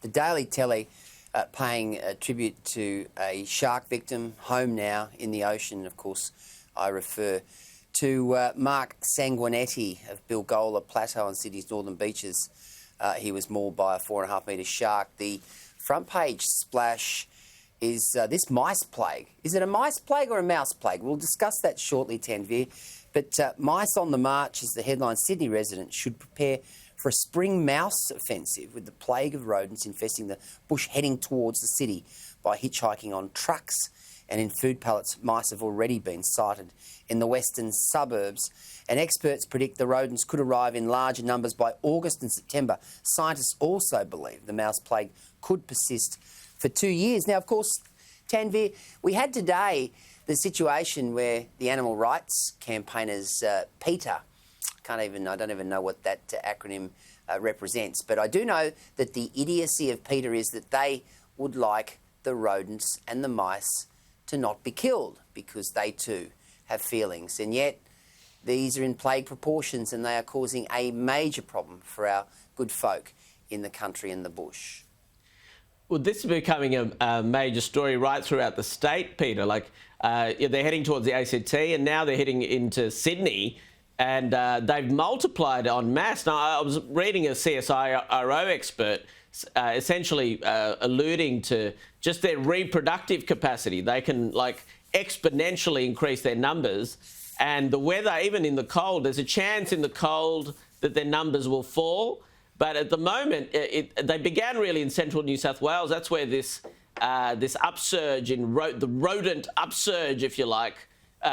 The Daily Telly paying tribute to a shark victim, home now in the ocean. Of course, I refer to Mark Sanguinetti of Bilgola Plateau on Sydney's northern beaches. He was mauled by a 4.5 metre shark. The front page splash is this mice plague. Is it a mice plague or a mouse plague? We'll discuss that shortly, Tanvir. But mice on the march is the headline. Sydney residents should prepare for a spring mouse offensive with the plague of rodents infesting the bush heading towards the city. By hitchhiking on trucks and in food pallets, mice have already been sighted in the western suburbs. And experts predict the rodents could arrive in larger numbers by August and September. Scientists also believe the mouse plague could persist for 2 years. Now, of course, Tanvir, we had today the situation where the animal rights campaigners, PETA, I don't even know what that acronym represents, but I do know that the idiocy of PETA is that they would like the rodents and the mice to not be killed because they too have feelings. And yet these are in plague proportions and they are causing a major problem for our good folk in the country and the bush. Well, this is becoming a major story right throughout the state, Peter. Like they're heading towards the ACT and now they're heading into Sydney, and they've multiplied en masse. Now, I was reading a CSIRO expert essentially alluding to just their reproductive capacity. They can exponentially increase their numbers, and the weather, even in the cold, there's a chance in the cold that their numbers will fall. But at the moment, they began really in central New South Wales. That's where this upsurge in the rodent upsurge, if you like,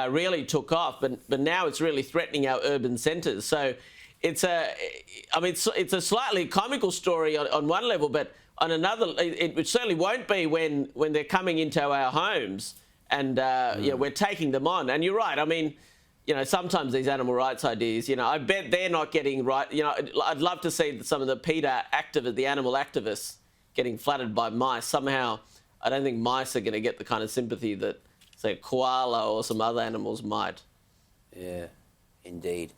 really took off. But now it's really threatening our urban centres. So it's a slightly comical story on one level, but on another, it certainly won't be when they're coming into our homes and we're taking them on. And you're right. I mean, sometimes these animal rights ideas, I bet they're not getting right. I'd love to see some of the PETA activists, the animal activists, getting flattered by mice. Somehow, I don't think mice are going to get the kind of sympathy that, say, a koala or some other animals might. Yeah, indeed.